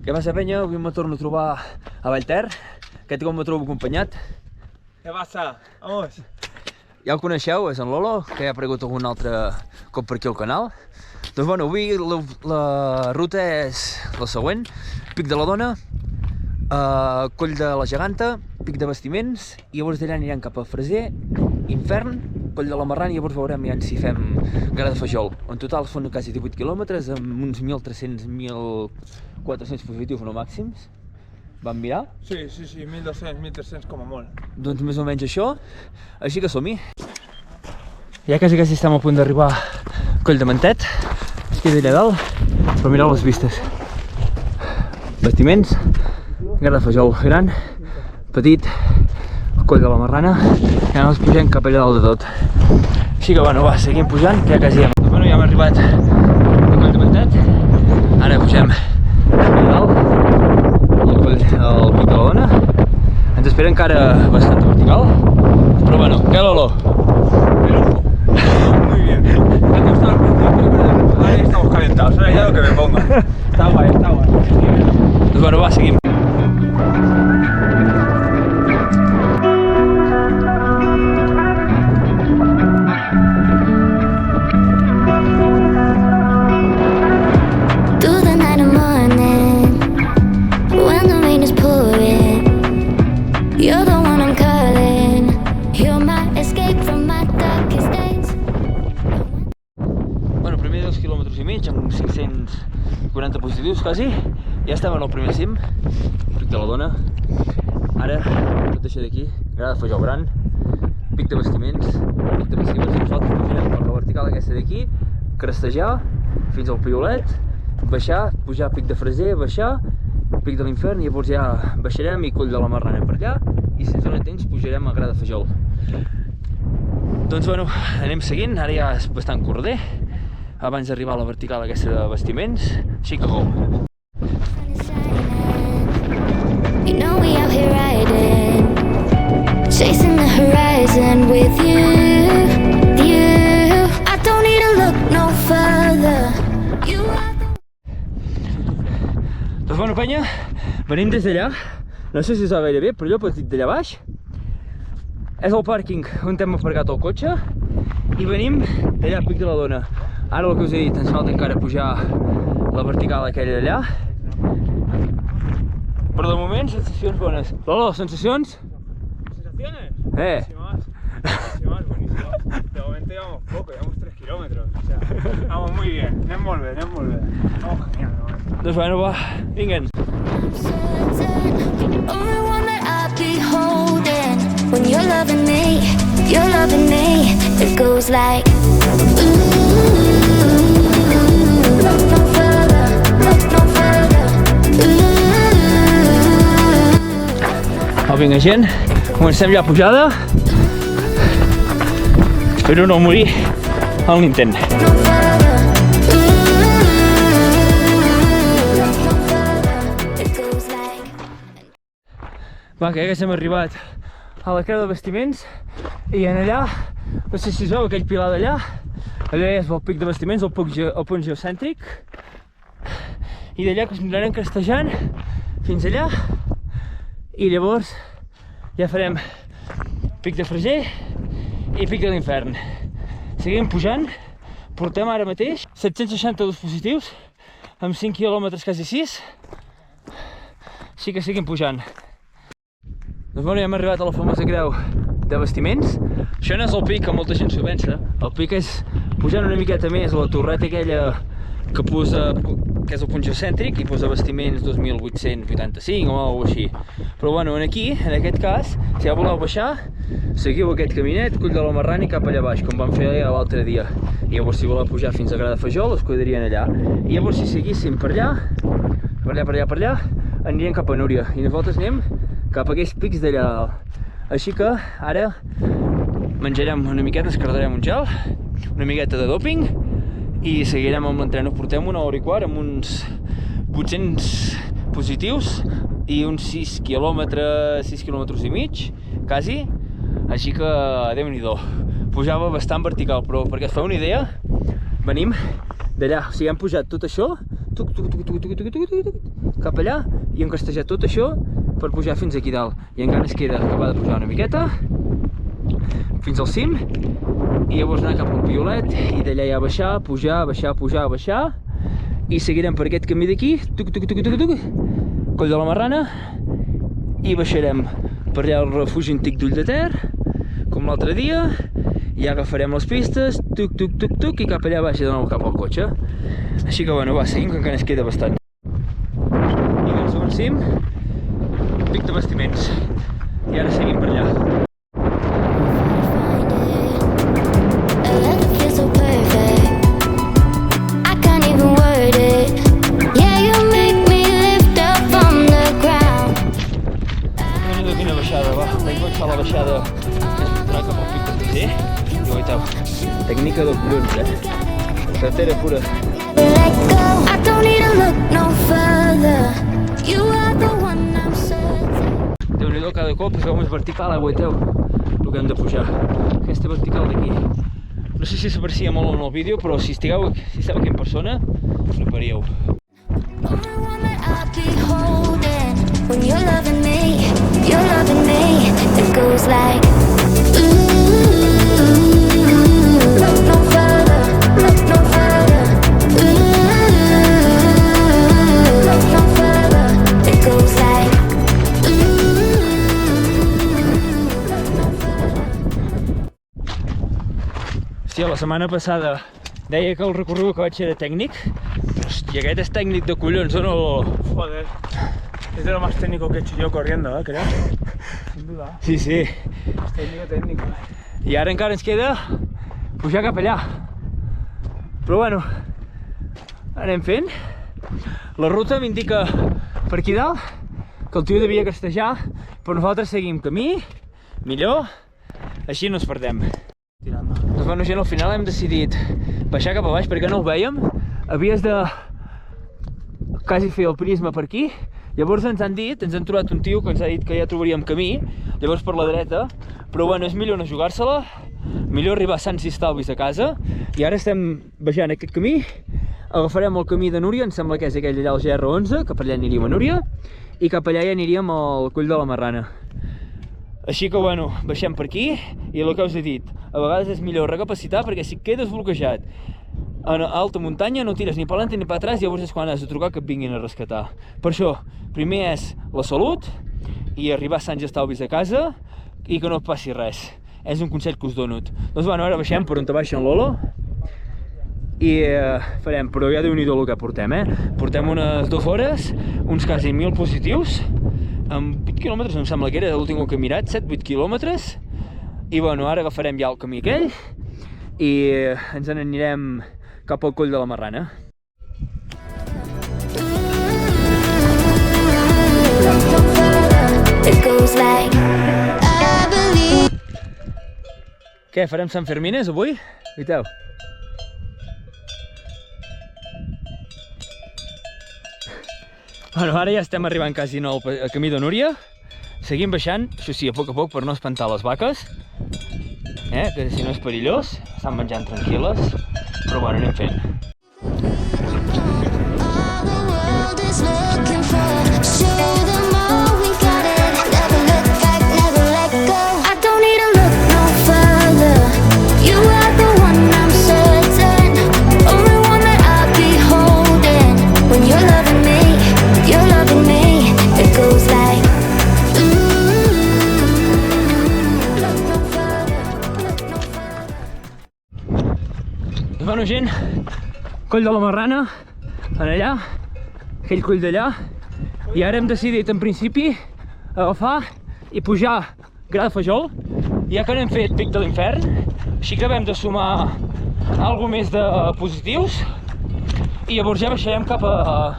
Què passa, penya? Avui me torno a trobar a Vallter. Aquest cop me trobo acompanyat. Què passa? Vamos! Ja el coneixeu, és en Lolo, que ja ha aparegut algun altre cop per aquí al canal. Doncs bueno, avui la ruta és la següent. Pic de la Dona, Coll de la Geganta, Pic de Bastiments, i llavors d'allà anirem cap a Freser, Infern, Coll de la Marrana, i llavors veurem ja si fem Gra de Fajol. En total són quasi 18 quilòmetres, amb uns 1.300-1.400 positius no màxims. Vam mirar? Sí, 1.200, 1.300 com a molt. Doncs més o menys això, així que som-hi. Ja quasi estem a punt d'arribar a Coll de Mentet, es queda allà dalt, però mireu les vistes. Bastiments, Gra de Fajol gran, petit, el Coll de la Marrana, i ara ens pugem cap allà dalt de tot. Així que bueno, va, seguim pujant, que ja quasi hem. Bueno, ja hem arribat al Coll de Mentet, ara pugem allà dalt, al Pic de la Dona. Ens espera encara bastant vertical, però bueno, què Lolo? Muy bien. Ahí estamos calentados, ahora ya lo que me ponga. Está guay, está guay. Doncs bueno, va, seguim. Bueno, primer 2 quilòmetres i mig, amb uns 540 positius quasi. Ja estem en el primer cim, Pic de la Dona. Ara, tot això d'aquí, Gra de Fajol gran, Pic de Bastiments, Pic de Bastiments, i nosaltres pujarem per la vertical aquesta d'aquí, crestejar fins al Piolet, baixar, pujar Pic de Freser, baixar, Pic de l'Infern, i llavors ja baixarem i Coll de la Marrana per allà, i si ens dona temps pujarem a Gra de Fajol. Doncs bueno, anem seguint, ara ja és bastant corder, abans d'arribar a la vertical aquesta de Bastiments, així que go! Chasing the horizon with you. I don't need to look no further. Doncs bueno, penya, venim des d'allà, no sé si es va gaire bé, però allò petit d'allà baix és el pàrquing on hem aparcat el cotxe i venim d'allà a Pic de la Dona. Ara el que us he dit, ens falta encara pujar la vertical aquella d'allà, però de moment sensacions bones. Lolo, sensacions? ¿Sensaciones? Buenísimas, buenísimas. De momento llevamos poco, llevamos 3 kilómetros. O sea, vamos muy bien, anem molt bé. Vamos genial, de momento. Doncs bueno, va, vinguen. Only one that I'd be holding when you're loving me, it goes like look no further, Vinga gent, comencem ja a pujada. Espero no morir en l'intent. Va, que ja hem arribat a la Creu de Bastiments i en allà, no sé si es veu aquell pilar d'allà, allà és el Pic de Bastiments, el punt geocèntric, i d'allà continuarem crestejant fins allà i llavors ja farem Pic de Freser i Pic de l'Infern. Seguim pujant, portem ara mateix 762 positius amb 5 quilòmetres quasi 6, així que seguim pujant. Doncs bueno, ja hem arribat a la famosa Creu de Bastiments. Això no és el pic, que molta gent s'ho pensa. El pic és pujant una miqueta més a la torreta aquella que posa, que és el punt geocèntric, i posa Bastiments 2.885 o alguna cosa així. Però bueno, aquí, en aquest cas, si ja voleu baixar, seguiu aquest caminet, Coll de la Marrana i cap allà baix, com vam fer l'altre dia. I llavors si voleu pujar fins a Gra de Fajol, us quedarien allà. I llavors si seguíssim per allà, aniríem cap a Núria. I nosaltres anem cap a aquells pics d'allà dalt. Així que ara menjarem una miqueta, ens carregarem un gel, una miqueta de doping i seguirem amb l'entreno. Portem 1 hora i quart amb uns 800 positius i uns 6 quilòmetres i mig, quasi. Així que Déu-n'hi-do. Pujava bastant vertical, però perquè es fa una idea, venim d'allà. O sigui, hem pujat tot això cap allà, i hem castejat tot això per pujar fins aquí dalt. I encara ens queda acabar de pujar una miqueta, fins al cim, i llavors anar cap al Piolet, i d'allà ja baixar, pujar, baixar, i seguirem per aquest camí d'aquí, Coll de la Marrana, i baixarem per allà al refugi antic d'Ull de Ter, com l'altre dia, i agafarem les pistes, i cap allà baix de nou cap al cotxe. Així que bueno, va, seguim, que encara ens queda bastant. I ens avancem, pic de bastiments, i ara seguim per allà. La baixada que es fotrà cap al pic de Tercer, i guaitau, tècnica de collons, carretera pura. Déu-n'hi-do, cada cop es veu més vertical, guaiteu, el que hem de pujar, aquesta vertical d'aquí. No sé si s'aprecia molt en el vídeo, però si esteu aquí en persona, fliparíeu. When you're loving me, it goes like look no further, look no further, look no further, it goes like Hòstia, la setmana passada deia que el recorregut que vaig era tècnic. Hòstia, aquest és tècnic de collons, o no? Joder. Es de lo más técnico que he hecho yo corriendo, creo. Sin duda. Sí, sí. Es técnico. I ara encara ens queda pujar cap allà. Però bueno, anem fent. La ruta m'indica per aquí dalt que el tio devia castejar, però nosaltres seguim camí, millor, així no ens perdem. Doncs bueno, gent, al final hem decidit baixar cap a baix perquè no ho vèiem. Havies de quasi fer el prisma per aquí. Llavors ens han trobat un tio que ens ha dit que ja trobaríem camí, llavors per la dreta, però bueno, és millor no jugar-se-la, millor arribar sants i estalvis a casa, i ara estem baixant aquest camí, agafarem el camí de Núria, em sembla que és aquell allà al GR11, que per allà aniríem a Núria, i cap allà ja aniríem al Coll de la Marrana. Així que bueno, baixem per aquí, i el que us he dit, a vegades és millor recapacitar perquè si quedes bloquejat a alta muntanya no tires ni per l'entre ni per atràs, llavors és quan has de trucar que et vinguin a rescatar. Per això, primer és la salut i arribar sants i estalvis a casa i que no et passi res. És un consell que us dono. Doncs bueno, ara baixem per on te baixa en Lolo i farem, però ja déu-n'hi-do el que portem, Portem unes 2 hores, uns quasi 1.000 positius, amb 8 quilòmetres, em sembla que era l'últim que he mirat, 7-8 quilòmetres, i bueno, ara agafarem ja el camí aquell i ens n'anirem cap al Coll de la Marrana. Què, farem Sant Fermines avui? Viteu? Bueno, ara ja estem arribant quasi al camí de Núria. Seguim baixant, això sí, a poc per no espantar les vaques, que si no és perillós, estan menjant tranquil·les. Però bueno, anem fent. Bueno, gent, Coll de la Marrana, en allà, aquell coll d'allà, i ara hem decidit, en principi, agafar i pujar Gra de Fajol, ja que n'hem fet Pic de l'Infern, així que hem de sumar alguna més de positius, i llavors ja baixarem cap a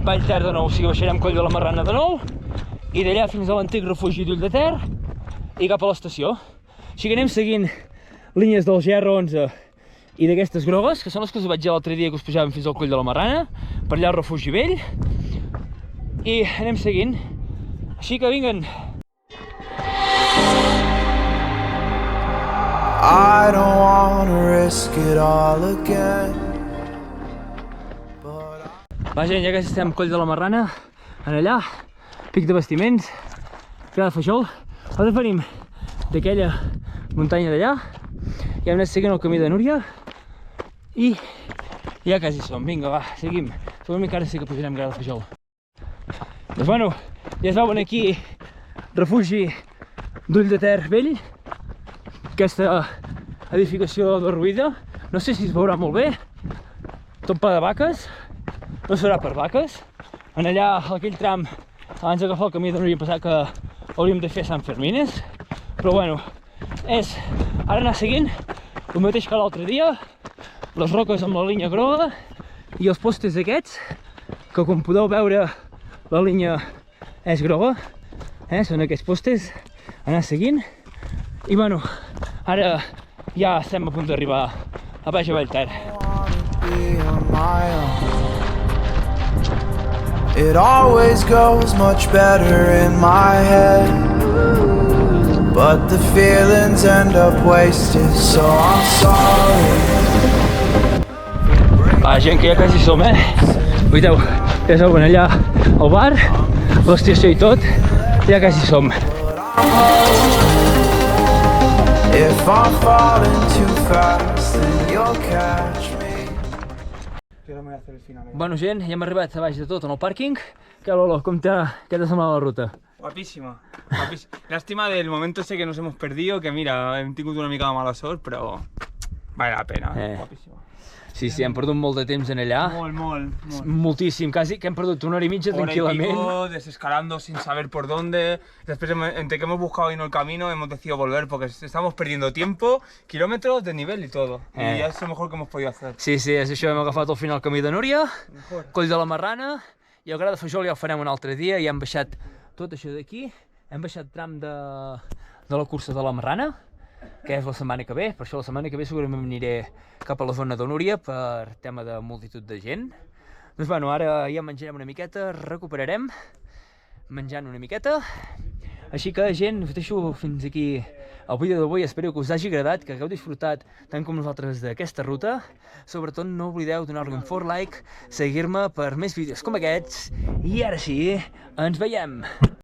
Vall Ter de nou, o sigui, baixarem Coll de la Marrana de nou, i d'allà fins a l'antic refugi d'Ull de Ter, i cap a l'estació. Així que anem seguint línies del GR11 i d'aquestes grogues, que són les que us vaig dir l'altre dia que us pujàvem fins al Coll de la Marrana, per allà al refugi vell, i anem seguint. Així que vinguen! I don't wanna risk it all again. Va gent, ja que estem a Coll de la Marrana, en allà, pic de Bastiments, Gra de Fajol. Nosaltres venim d'aquella muntanya d'allà i hem anat seguint el camí de Núria i ja quasi som. Vinga, va, seguim. Segurament que ara sí que pujarem Gra de Fajol. Doncs bueno, ja es veuen aquí refugi d'Ull de Ter Vell, aquesta edificació derruïda. No sé si es veurà molt bé, tot ple de vaques, no serà per vaques. En allà, aquell tram, abans d'agafar el camí de Núria, pensava que hauríem de fer Sant Fermines, però bueno, és ara anar seguint el mateix que l'altre dia, les roques amb la línia groga i els postes aquests, que com podeu veure la línia és groga, són aquests postes, anar seguint. I bueno, ara ja estem a punt d'arribar a baix a Vallter. It always goes much better in my head, but the feelings end up wasted, so I'm sorry. Va, gent, que ja quasi som, Veieu, ja es veuen allà al bar, l'estació i tot, ja quasi som. If I'm falling too fast, then you'll catch me. Yo no me voy a hacer el final. Bueno, gent, ja hem arribat a baix de tot en el pàrquing. Què, Lolo, què t'ha semblat la ruta? Guapísima, guapísima. Lástima del momento ese que nos hemos perdido, que mira, hem tingut una mica de mala sort, però vale la pena, guapíssima. Sí, hem perdut molt de temps en allà. Molt. Moltíssim, quasi que hem perdut una hora i mitja tranquil·lament. Hora y pico, desescalando sin saber por dónde. Después, entre que hemos buscado y no el camino, hemos decidido volver porque estamos perdiendo tiempo, kilómetros de nivel y todo. Y ya es lo mejor que hemos podido hacer. Sí, és això, hem agafat al final el camí de Núria, Coll de la Marrana, i el Gra de Fajol ja ho farem un altre dia, i hem baixat tot això d'aquí, hem baixat tram de la cursa de la Marrana, que és la setmana que ve. Per això la setmana que ve segurament aniré cap a la zona de Núria per tema de multitud de gent. Doncs bueno, ara ja menjarem una miqueta, recuperarem menjant una miqueta. Així que, gent, us deixo fins aquí el vídeo d'avui. Espero que us hagi agradat, que hagueu disfrutat tant com nosaltres d'aquesta ruta. Sobretot no oblideu donar-li un fort like, seguir-me per més vídeos com aquests, i ara sí, ens veiem!